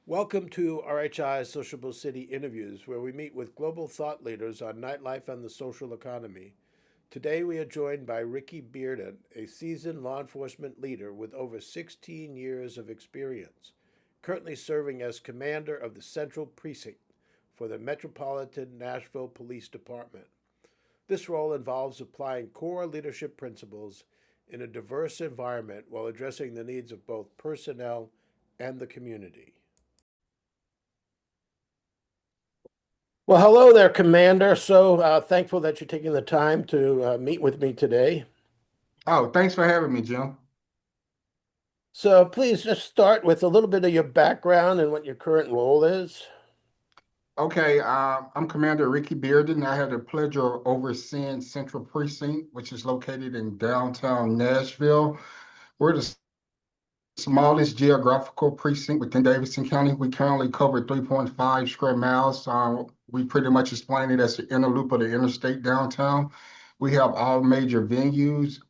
Welcome to RHI's Sociable City interviews, where we meet with global thought leaders on nightlife and the social economy. Today, we are joined by Ricky Bearden, a seasoned law enforcement leader with over 16 years of experience, currently serving as commander of the Central Precinct for the Metropolitan Nashville Police Department. This role involves applying core leadership principles in a diverse environment while addressing the needs of both personnel and the community. Well, hello there, Commander. So thankful that you're taking the time to meet with me today. Oh, thanks for having me, Jim. So please just start with a little bit of your background and what your current role is. Okay, I'm Commander Ricky Bearden. I had the pleasure of overseeing Central Precinct, which is located in downtown Nashville. We're the smallest geographical precinct within Davidson County. We currently cover 3.5 square miles. We pretty much explain it as the inner loop of the interstate downtown. We have all major venues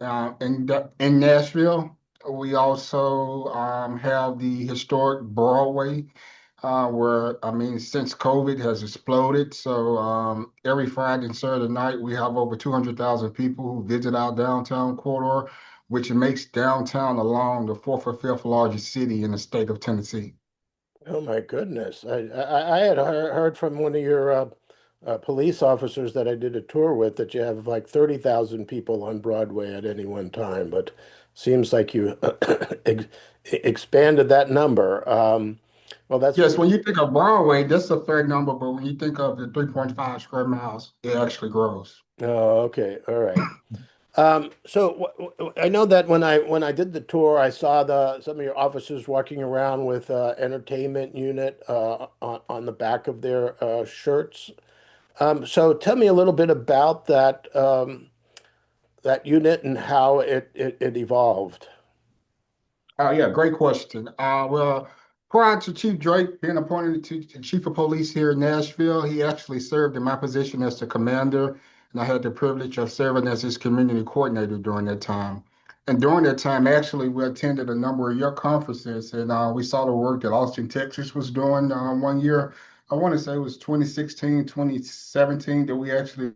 in Nashville. We also have the historic Broadway, where, I mean, since COVID has exploded. So every Friday and Saturday night, we have over 200,000 people who visit our downtown corridor, which makes downtown along the fourth or fifth largest city in the state of Tennessee. Oh my goodness. I had heard from one of your police officers that I did a tour with that you have like 30,000 people on Broadway at any one time, but seems like you ex expanded that number. Well, that's Yes, pretty. when you think of Broadway, that's a fair number, but when you think of the 3.5 square miles, it actually grows. Oh, okay. All right. I know that when I did the tour, I saw the some of your officers walking around with entertainment unit on the back of their shirts. So tell me a little bit about that unit and how it evolved. Yeah, great question. Well, prior to Chief Drake being appointed to Chief of Police here in Nashville, he actually served in my position as the commander, and I had the privilege of serving as his community coordinator during that time. And during that time, actually, we attended a number of your conferences, and we saw the work that Austin, Texas was doing one year. I want to say it was 2016, 2017 that we actually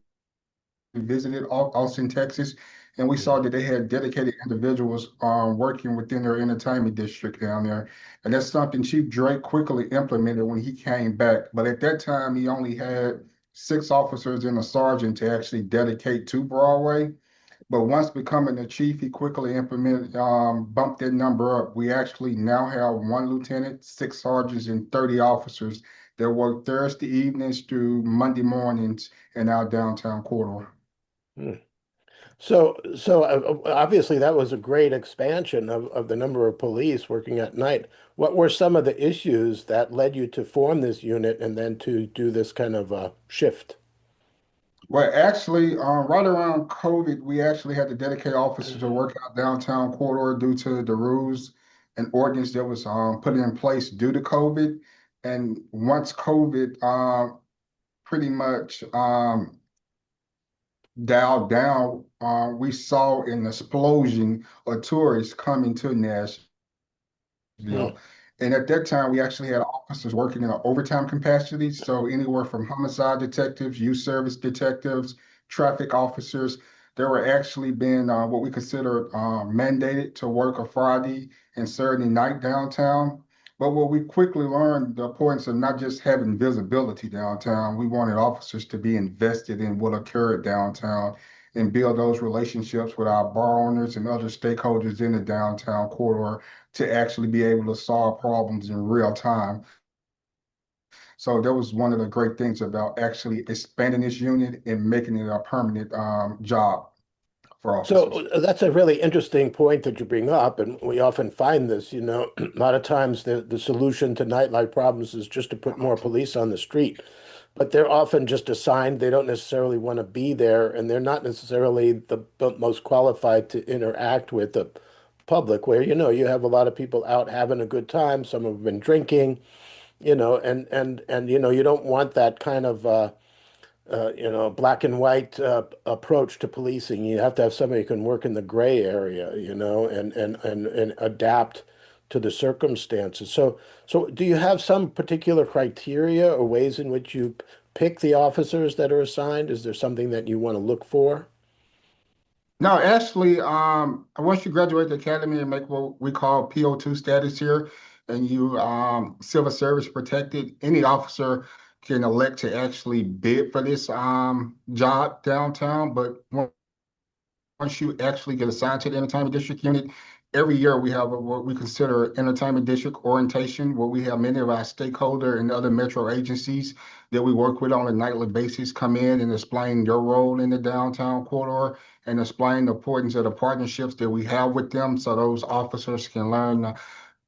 visited Austin, Texas, and we saw Mhm. that they had dedicated individuals working within their entertainment district down there. And that's something Chief Drake quickly implemented when he came back. But at that time, he only had six officers and a sergeant to actually dedicate to Broadway. But once becoming the chief, he quickly bumped that number up. We actually now have one lieutenant, six sergeants, and 30 officers that work Thursday evenings through Monday mornings in our downtown corridor. Hmm. So obviously that was a great expansion of the number of police working at night. What were some of the issues that led you to form this unit and then to do this kind of shift? Well, actually, right around COVID, we actually had to dedicate officers to work out downtown corridor due to the rules and ordinance that was put in place due to COVID. And once COVID pretty much dialed down, we saw an explosion of tourists coming to Nashville. Hmm. And at that time, we actually had officers working in an overtime capacity. So anywhere from homicide detectives, youth service detectives, traffic officers, they were actually being what we consider mandated to work a Friday and Saturday night downtown. But what we quickly learned the importance of not just having visibility downtown, we wanted officers to be invested in what occurred downtown and build those relationships with our bar owners and other stakeholders in the downtown corridor to actually be able to solve problems in real time. So that was one of the great things about actually expanding this unit and making it a permanent job for officers. So that's a really interesting point that you bring up, and we often find this, a lot of times the solution to nightlife problems is just to put more police on the street, but they're often just assigned. They don't necessarily want to be there, and they're not necessarily the most qualified to interact with the public, where, you have a lot of people out having a good time. Some have been drinking, and you don't want that kind of black and white approach to policing. You have to have somebody who can work in the gray area, and adapt to the circumstances. So do you have some particular criteria or ways in which you pick the officers that are assigned? Is there something that you want to look for? No, actually, once you graduate the academy and make what we call PO2 status here, and you civil service protected, any officer can elect to actually bid for this job downtown. But once you actually get assigned to the entertainment district unit, every year we have what we consider entertainment district orientation, where we have many of our stakeholder and other metro agencies that we work with on a nightly basis come in and explain their role in the downtown corridor and explain the importance of the partnerships that we have with them so those officers can learn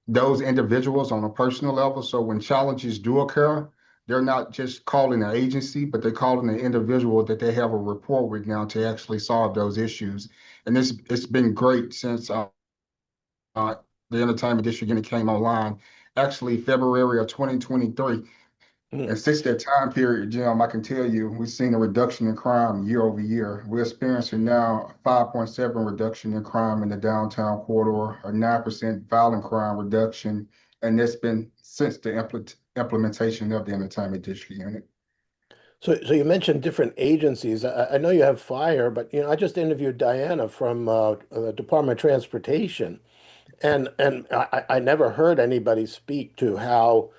those individuals on a personal level. So when challenges do occur, they're not just calling an agency, but they're calling an individual that they have a rapport with now to actually solve those issues. And it's been great since uh, the entertainment district unit came online, actually February of 2023. Mm. And since that time period, Jim, I can tell you, we've seen a reduction in crime year over year. We're experiencing now a 5.7 reduction in crime in the downtown corridor, a 9% violent crime reduction, and that's been since the implementation of the entertainment district unit. So you mentioned different agencies. I know you have fire, but I just interviewed Diana from the Department of Transportation, and I never heard anybody speak to how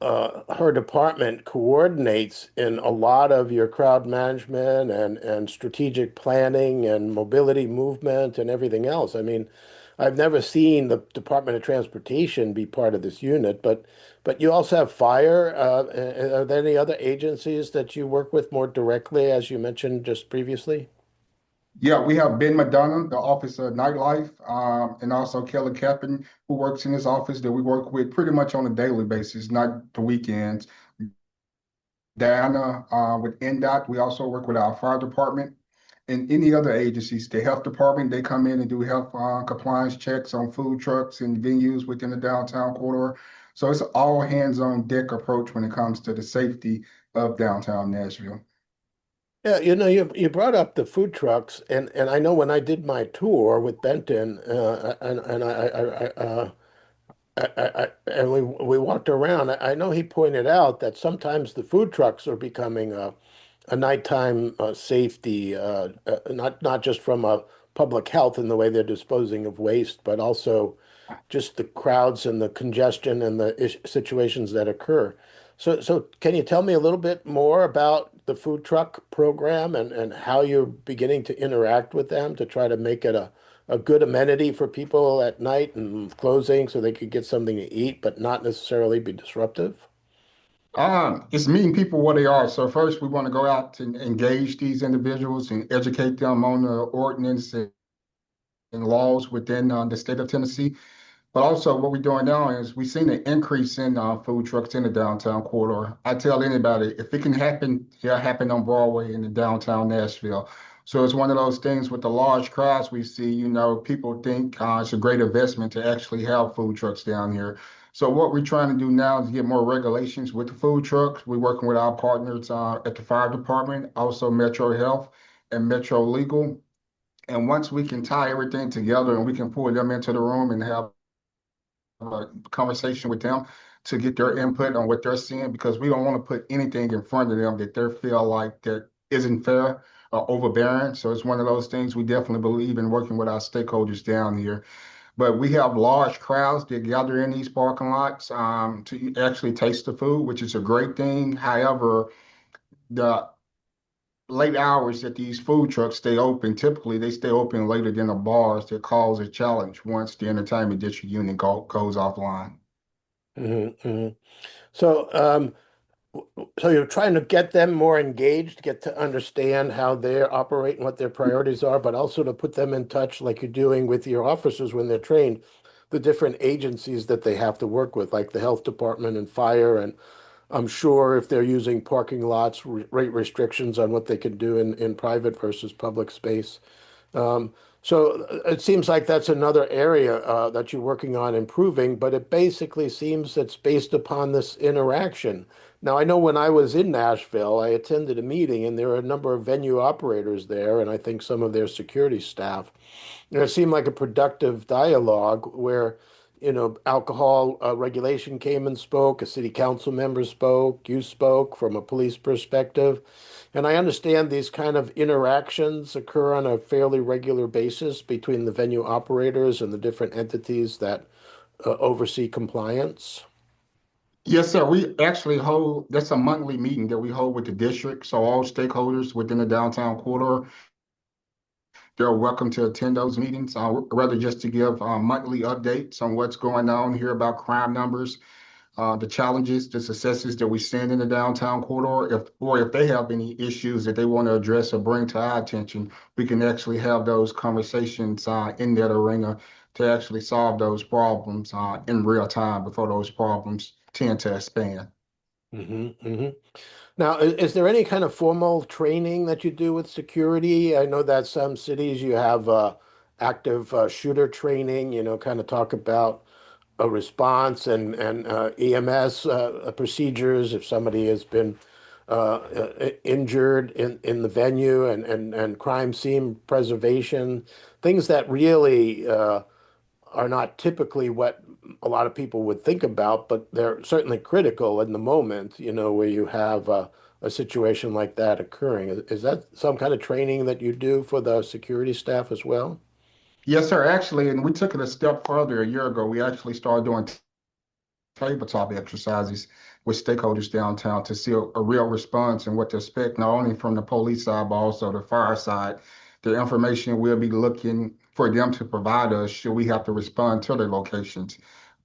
her department coordinates in a lot of your crowd management and strategic planning and mobility movement and everything else. I mean, I've never seen the Department of Transportation be part of this unit, but you also have fire. Are there any other agencies that you work with more directly, as you mentioned just previously? Yeah, we have Ben McDonough, the Office of Nightlife, and also Kelly Cappen, who works in this office that we work with pretty much on a daily basis, not the weekends. Diana with NDOT. We also work with our fire department and any other agencies. The health department, they come in and do health compliance checks on food trucks and venues within the downtown corridor. So it's all hands on deck approach when it comes to the safety of downtown Nashville. Yeah, you brought up the food trucks, and I know when I did my tour with Benton, and and we walked around. I know he pointed out that sometimes the food trucks are becoming a nighttime safety, not just from a public health in the way they're disposing of waste, but also just the crowds and the congestion and the situations that occur. So can you tell me a little bit more about the food truck program and how you're beginning to interact with them to try to make it a good amenity for people at night and closing so they could get something to eat, but not necessarily be disruptive? It's meeting people where they are. So first, we want to go out and engage these individuals and educate them on the ordinance and laws within the state of Tennessee. But also, what we're doing now is we've seen an increase in food trucks in the downtown corridor. I tell anybody, if it can happen, it'll happen on Broadway in the downtown Nashville. So it's one of those things with the large crowds we see, people think it's a great investment to actually have food trucks down here. So what we're trying to do now is get more regulations with the food trucks. We're working with our partners at the fire department, also Metro Health and Metro Legal. And once we can tie everything together and we can pull them into the room and have a conversation with them to get their input on what they're seeing because we don't want to put anything in front of them that they feel like that isn't fair or overbearing. So it's one of those things we definitely believe in working with our stakeholders down here. But we have large crowds that gather in these parking lots to actually taste the food, which is a great thing. However, the late hours that these food trucks stay open, typically they stay open later than the bars that cause a challenge once the entertainment district unit goes offline. Hmm. So, so you're trying to get them more engaged, get to understand how they operate and what their priorities are, but also to put them in touch, like you're doing with your officers when they're trained, the different agencies that they have to work with, like the health department and fire. And I'm sure if they're using parking lots, rate restrictions on what they can do in private versus public space. So it seems like that's another area that you're working on improving, but it basically seems it's based upon this interaction. Now, I know when I was in Nashville, I attended a meeting and there were a number of venue operators there, and I think some of their security staff. And it seemed like a productive dialogue where alcohol regulation came and spoke, a city council member spoke, you spoke from a police perspective. And I understand these kind of interactions occur on a fairly regular basis between the venue operators and the different entities that oversee compliance. Yes, sir. We actually hold, that's a monthly meeting that we hold with the district. So all stakeholders within the downtown corridor, they're welcome to attend those meetings, rather just to give monthly updates on what's going on, hear about crime numbers, the challenges, the successes that we send in the downtown corridor. If they have any issues that they want to address or bring to our attention, we can actually have those conversations in that arena to actually solve those problems in real time before those problems tend to expand. Hmm. Now, is there any kind of formal training that you do with security? I know that some cities you have active shooter training, kind of talk about a response and EMS procedures if somebody has been injured in the venue and crime scene preservation, things that really are not typically what a lot of people would think about, but they're certainly critical in the moment, where you have a situation like that occurring. Is that some kind of training that you do for the security staff as well? Yes, sir. Actually, and we took it a step further a year ago. We actually started doing tabletop exercises with stakeholders downtown to see a real response and what to expect, not only from the police side, but also the fire side. The information we'll be looking for them to provide us should we have to respond to their locations.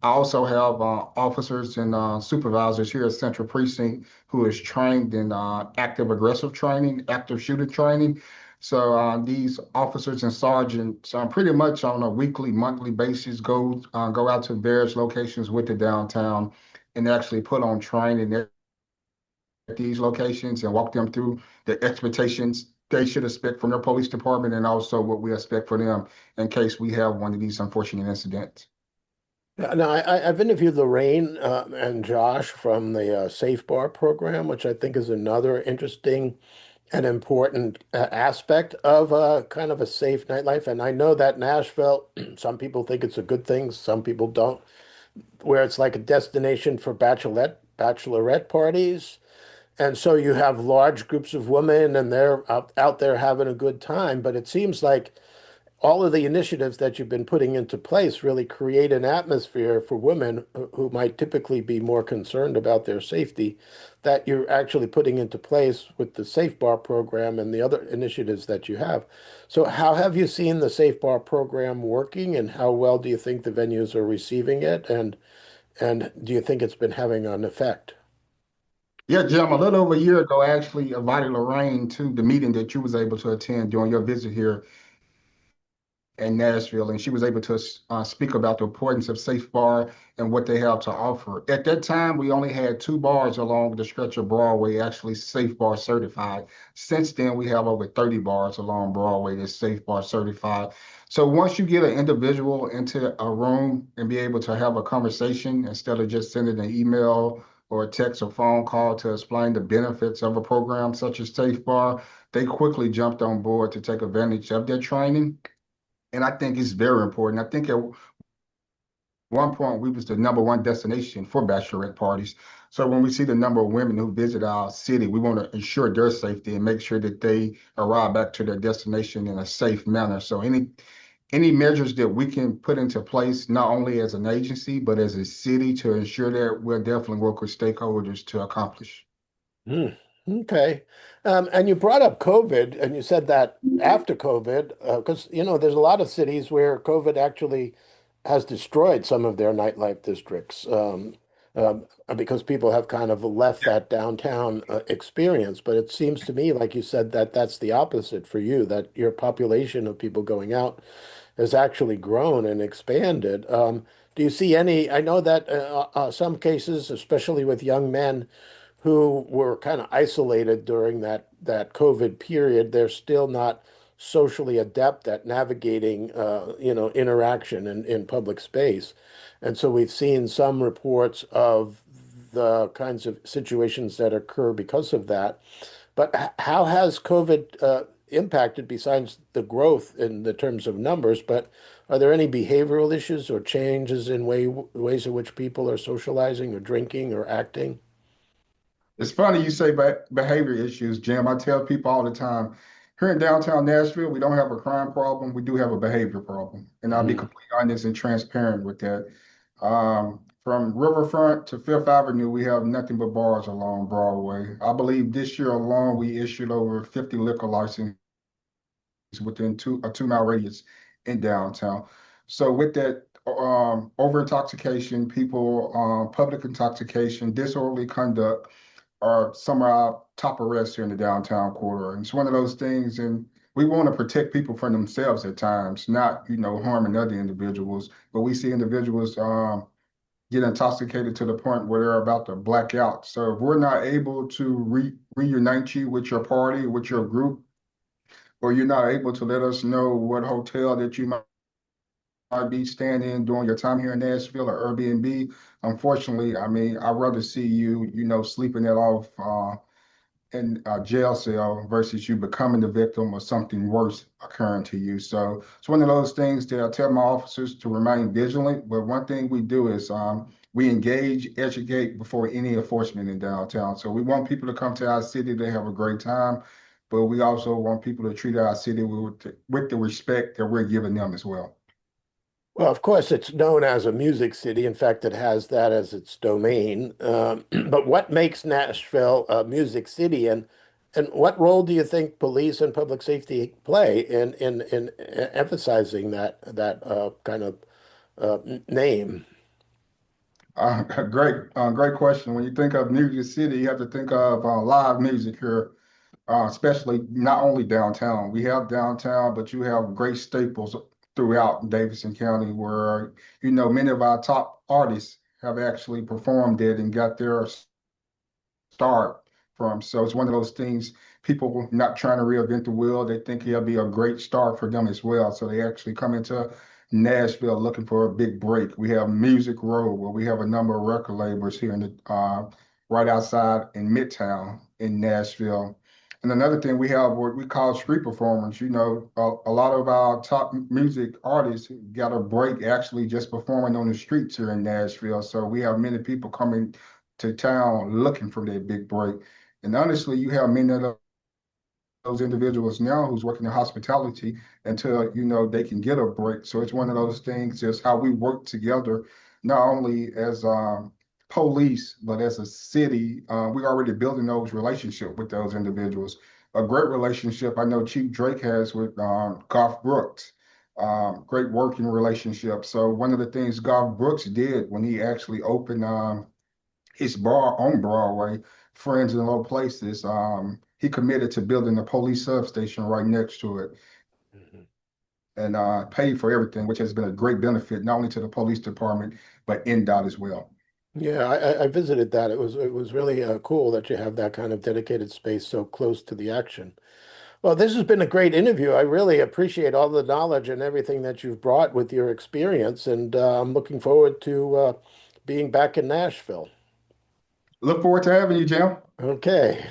I also have officers and supervisors here at Central Precinct who is trained in active aggressive training, active shooter training. So these officers and sergeants pretty much on a weekly, monthly basis go out to various locations with the downtown and actually put on training at these locations and walk them through the expectations they should expect from their police department and also what we expect for them in case we have one of these unfortunate incidents. Yeah, no, I've interviewed Lorraine and Josh from the Safe Bar program, which I think is another interesting and important aspect of kind of a safe nightlife. And I know that Nashville, some people think it's a good thing, some people don't, where it's like a destination for bachelorette parties. And so you have large groups of women and they're out there having a good time. But it seems like all of the initiatives that you've been putting into place really create an atmosphere for women who might typically be more concerned about their safety that you're actually putting into place with the Safe Bar program and the other initiatives that you have. So how have you seen the Safe Bar program working and how well do you think the venues are receiving it? And do you think it's been having an effect? Yeah, Jim, a little over a year ago, I actually invited Lorraine to the meeting that you was able to attend during your visit here in Nashville, and she was able to speak about the importance of Safe Bar and what they have to offer. At that time, we only had two bars along the stretch of Broadway actually Safe Bar certified. Since then, we have over 30 bars along Broadway that's Safe Bar certified. So once you get an individual into a room and be able to have a conversation instead of just sending an email or a text or phone call to explain the benefits of a program such as Safe Bar, they quickly jumped on board to take advantage of their training, and I think it's very important. I think at one point we was the number one destination for bachelorette parties. So when we see the number of women who visit our city, we want to ensure their safety and make sure that they arrive back to their destination in a safe manner. So any measures that we can put into place, not only as an agency, but as a city to ensure that we'll definitely work with stakeholders to accomplish. Hmm. Okay. And you brought up COVID, and you said that after COVID, because there's a lot of cities where COVID actually has destroyed some of their nightlife districts, because people have kind of left that downtown experience. But it seems to me, like you said, that that's the opposite for you, that your population of people going out has actually grown and expanded. Do you see any? I know that some cases, especially with young men who were kind of isolated during that COVID period, they're still not socially adept at navigating, interaction in public space. And so we've seen some reports of the kinds of situations that occur because of that. But how has COVID impacted besides the growth in the terms of numbers, but Are there any behavioral issues or changes in ways in which people are socializing or drinking or acting? It's funny you say behavior issues, Jim. I tell people all the time, here in downtown Nashville, we don't have a crime problem. We do have a behavior problem. And I'll be Mm. completely honest and transparent with that. From Riverfront to Fifth Avenue, we have nothing but bars along Broadway. I believe this year alone, we issued over 50 liquor licenses within a 2 mile radius in downtown. So with that, over intoxication, public intoxication, disorderly conduct are some of our top arrests here in the downtown quarter. And it's one of those things, and we want to protect people from themselves at times, not, harming other individuals. But we see individuals get intoxicated to the point where they're about to black out. So if we're not able to reunite you with your party, with your group, or you're not able to let us know what hotel that you might be staying in during your time here in Nashville or Airbnb, unfortunately, I mean, I'd rather see you, sleeping it off in a jail cell versus you becoming the victim of something worse occurring to you. So it's one of those things that I tell my officers to remain vigilant. But one thing we do is we engage, educate before any enforcement in downtown. So we want people to come to our city to have a great time, but we also want people to treat our city with the respect that we're giving them as well. Well, of course, it's known as a music city. In fact, it has that as its domain. But what makes Nashville a music city, and what role do you think police and public safety play in emphasizing that kind of name? Great question. When you think of Music City, you have to think of live music here, especially not only downtown. We have downtown, but you have great staples throughout Davidson County where, many of our top artists have actually performed it and got their start from. So it's one of those things, people not trying to reinvent the wheel. They think it'll be a great start for them as well. So they actually come into Nashville looking for a big break. We have Music Row, where we have a number of record labels here in the right outside in Midtown in Nashville. And another thing, we have what we call street performers. A lot of our top music artists got a break actually just performing on the streets here in Nashville. So we have many people coming to town looking for their big break. And honestly, you have many of those individuals now who's working in hospitality until they can get a break. So it's one of those things, just how we work together, not only as police but as a city. We're already building those relationships with those individuals. A great relationship I know Chief Drake has with Garth Brooks. Great working relationship. So one of the things Garth Brooks did when he actually opened his bar on Broadway, Friends in Low Places. He committed to building a police substation right next to it Mhm. and paid for everything, which has been a great benefit not only to the police department but NDOT as well. Yeah, I visited that. It was really cool that you have that kind of dedicated space so close to the action. Well, this has been a great interview. I really appreciate all the knowledge and everything that you've brought with your experience, and I'm looking forward to being back in Nashville. Look forward to having you, Jim. Okay.